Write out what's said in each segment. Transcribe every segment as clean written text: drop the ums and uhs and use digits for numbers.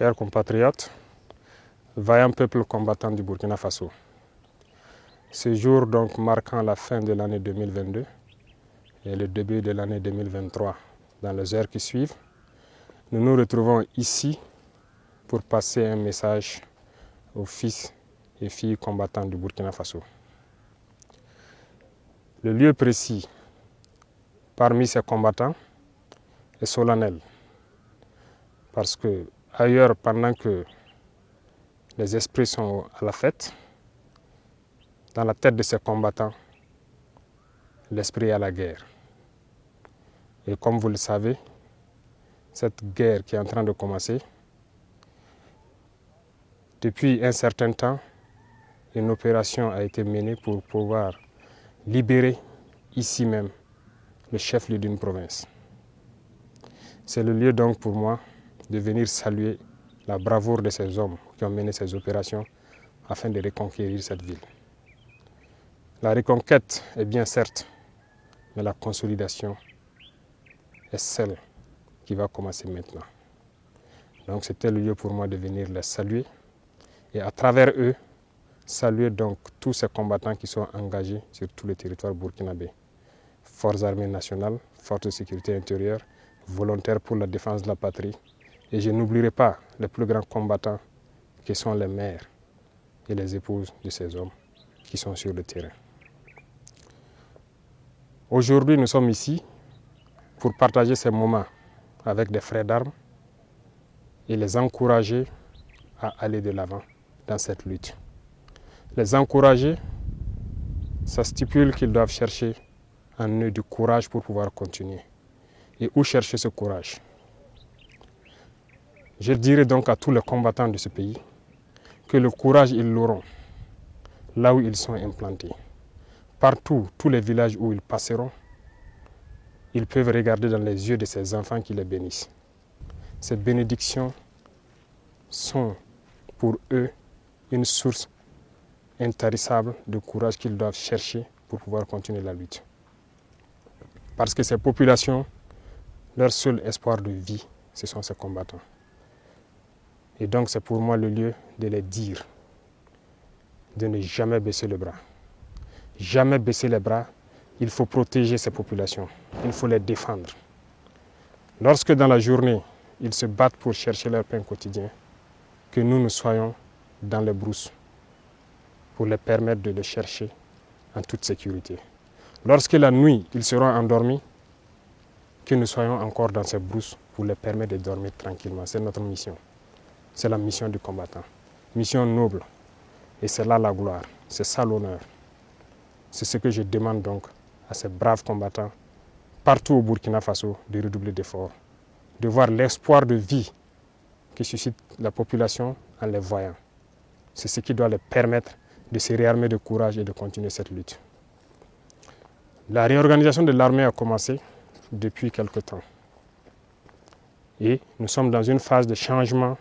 Chers compatriotes, vaillants peuple combattant du Burkina Faso. Ce jour donc marquant la fin de l'année 2022 et le début de l'année 2023 dans les heures qui suivent, nous nous retrouvons ici pour passer un message aux fils et filles combattants du Burkina Faso. Le lieu précis parmi ces combattants est solennel parce que ailleurs, pendant que les esprits sont à la fête, dans la tête de ces combattants, l'esprit est à la guerre. Et comme vous le savez, cette guerre qui est en train de commencer, depuis un certain temps, une opération a été menée pour pouvoir libérer ici même le chef-lieu d'une province. C'est le lieu donc pour moi de venir saluer la bravoure de ces hommes qui ont mené ces opérations afin de reconquérir cette ville. La reconquête est bien certes, mais la consolidation est celle qui va commencer maintenant. Donc c'était le lieu pour moi de venir les saluer et à travers eux, saluer donc tous ces combattants qui sont engagés sur tout le territoire burkinabé. Forces armées nationales, forces de sécurité intérieure, volontaires pour la défense de la patrie. Et je n'oublierai pas les plus grands combattants qui sont les mères et les épouses de ces hommes qui sont sur le terrain. Aujourd'hui, nous sommes ici pour partager ces moments avec des frères d'armes et les encourager à aller de l'avant dans cette lutte. Les encourager, ça stipule qu'ils doivent chercher en eux du courage pour pouvoir continuer. Et où chercher ce courage? Je dirais donc à tous les combattants de ce pays que le courage, ils l'auront là où ils sont implantés. Partout, tous les villages où ils passeront, ils peuvent regarder dans les yeux de ces enfants qui les bénissent. Ces bénédictions sont pour eux une source intarissable de courage qu'ils doivent chercher pour pouvoir continuer la lutte. Parce que ces populations, leur seul espoir de vie, ce sont ces combattants. Et donc c'est pour moi le lieu de les dire, de ne jamais baisser le bras. Jamais baisser les bras, il faut protéger ces populations, il faut les défendre. Lorsque dans la journée, ils se battent pour chercher leur pain quotidien, que nous soyons dans les brousses pour les permettre de le chercher en toute sécurité. Lorsque la nuit, ils seront endormis, que nous soyons encore dans ces brousses pour les permettre de dormir tranquillement. C'est notre mission. C'est la mission du combattant. Mission noble. Et c'est là la gloire. C'est ça l'honneur. C'est ce que je demande donc à ces braves combattants partout au Burkina Faso de redoubler d'efforts, de voir l'espoir de vie qui suscite la population en les voyant. C'est ce qui doit les permettre de se réarmer de courage et de continuer cette lutte. La réorganisation de l'armée a commencé depuis quelque temps. Et nous sommes dans une phase de changement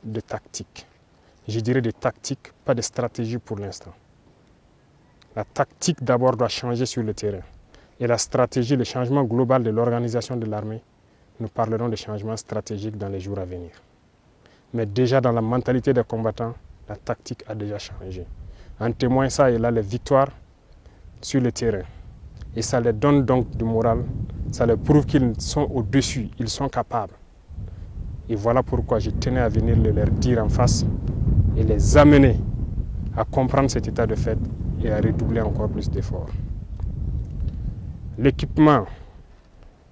de tactique. Je dirais de tactique, pas de stratégie pour l'instant. La tactique d'abord doit changer sur le terrain. Et la stratégie, le changement global de l'organisation de l'armée, nous parlerons de changements stratégiques dans les jours à venir. Mais déjà dans la mentalité des combattants, la tactique a déjà changé. En témoin ça, et là les victoires sur le terrain. Et ça les donne donc du moral, ça leur prouve qu'ils sont au-dessus, ils sont capables. Et voilà pourquoi je tenais à venir le leur dire en face et les amener à comprendre cet état de fait et à redoubler encore plus d'efforts. L'équipement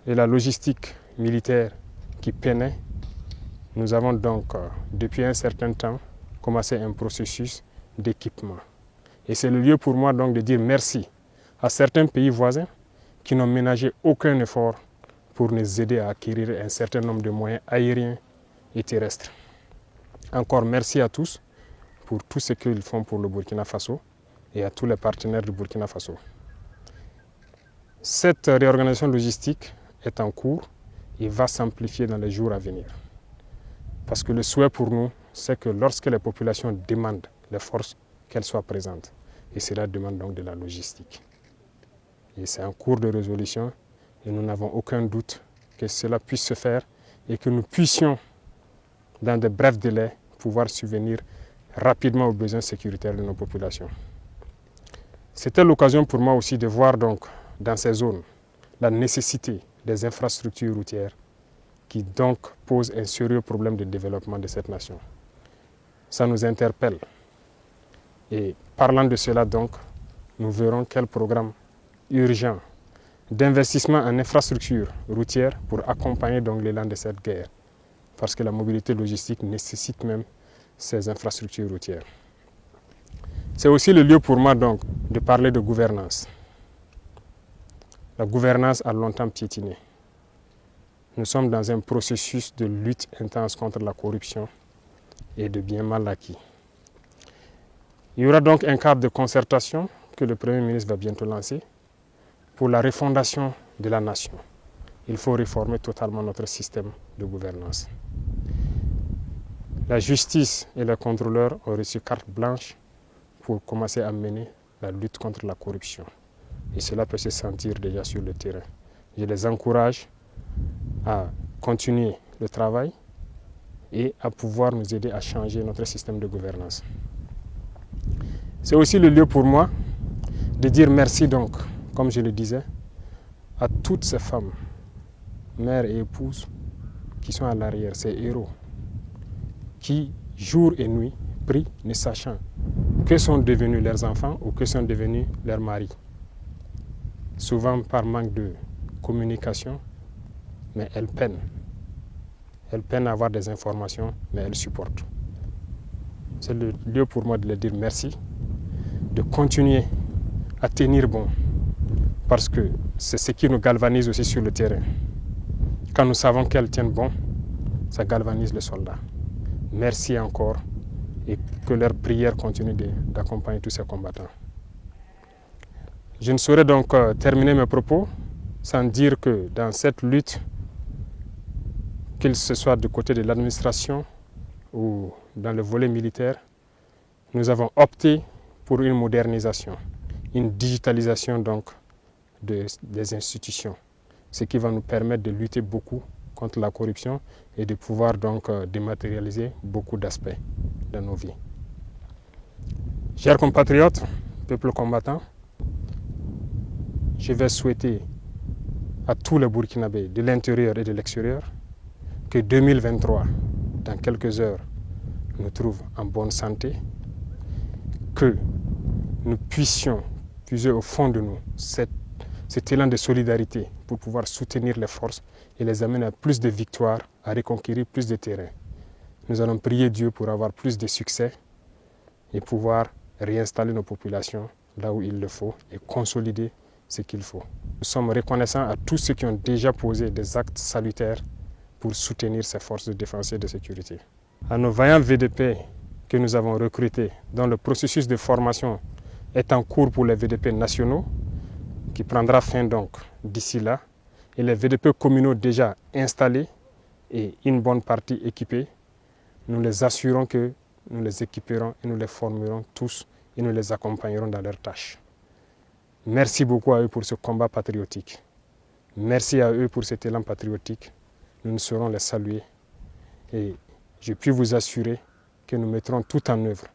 et la logistique militaire qui peinaient, nous avons donc depuis un certain temps commencé un processus d'équipement. Et c'est le lieu pour moi donc de dire merci à certains pays voisins qui n'ont ménagé aucun effort pour nous aider à acquérir un certain nombre de moyens aériens et terrestres. Encore merci à tous pour tout ce qu'ils font pour le Burkina Faso et à tous les partenaires du Burkina Faso. Cette réorganisation logistique est en cours et va s'amplifier dans les jours à venir. Parce que le souhait pour nous, c'est que lorsque les populations demandent les forces, qu'elles soient présentes. Et cela demande donc de la logistique. Et c'est en cours de résolution et nous n'avons aucun doute que cela puisse se faire et que nous puissions dans de brefs délais, pouvoir subvenir rapidement aux besoins sécuritaires de nos populations. C'était l'occasion pour moi aussi de voir donc dans ces zones la nécessité des infrastructures routières qui donc posent un sérieux problème de développement de cette nation. Ça nous interpelle. Et parlant de cela donc, nous verrons quel programme urgent d'investissement en infrastructures routières pour accompagner donc l'élan de cette guerre. Parce que la mobilité logistique nécessite même ces infrastructures routières. C'est aussi le lieu pour moi donc de parler de gouvernance. La gouvernance a longtemps piétiné. Nous sommes dans un processus de lutte intense contre la corruption et de biens mal acquis. Il y aura donc un cadre de concertation que le Premier ministre va bientôt lancer pour la refondation de la nation. Il faut réformer totalement notre système de gouvernance. La justice et les contrôleurs ont reçu carte blanche pour commencer à mener la lutte contre la corruption. Et cela peut se sentir déjà sur le terrain. Je les encourage à continuer le travail et à pouvoir nous aider à changer notre système de gouvernance. C'est aussi le lieu pour moi de dire merci donc, comme je le disais, à toutes ces femmes, mères et épouses qui sont à l'arrière, ces héros, qui jour et nuit prient ne sachant que sont devenus leurs enfants ou que sont devenus leurs maris. Souvent par manque de communication, mais elles peinent. Elles peinent à avoir des informations, mais elles supportent. C'est le lieu pour moi de leur dire merci, de continuer à tenir bon, parce que c'est ce qui nous galvanise aussi sur le terrain. Quand nous savons qu'elles tiennent bon, ça galvanise les soldats. Merci encore et que leur prière continue d'accompagner tous ces combattants. Je ne saurais donc terminer mes propos sans dire que dans cette lutte, qu'il se soit du côté de l'administration ou dans le volet militaire, nous avons opté pour une modernisation, une digitalisation donc des institutions, ce qui va nous permettre de lutter beaucoup contre la corruption et de pouvoir donc dématérialiser beaucoup d'aspects dans nos vies. Chers compatriotes, peuple combattant, je vais souhaiter à tous les Burkinabés de l'intérieur et de l'extérieur que 2023, dans quelques heures, nous trouve en bonne santé, que nous puissions puiser au fond de nous cet élan de solidarité pour pouvoir soutenir les forces et les amener à plus de victoires, à reconquérir plus de terrain. Nous allons prier Dieu pour avoir plus de succès et pouvoir réinstaller nos populations là où il le faut et consolider ce qu'il faut. Nous sommes reconnaissants à tous ceux qui ont déjà posé des actes salutaires pour soutenir ces forces de défense et de sécurité. À nos vaillants VDP que nous avons recrutés, dont le processus de formation est en cours pour les VDP nationaux, qui prendra fin donc d'ici là, et les VDP communaux déjà installés et une bonne partie équipée, nous les assurons que nous les équiperons et nous les formerons tous et nous les accompagnerons dans leurs tâches. Merci beaucoup à eux pour ce combat patriotique. Merci à eux pour cet élan patriotique. Nous ne saurons les saluer et je puis vous assurer que nous mettrons tout en œuvre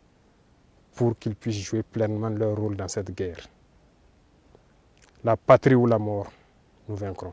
pour qu'ils puissent jouer pleinement leur rôle dans cette guerre. La patrie ou la mort, nous vaincrons.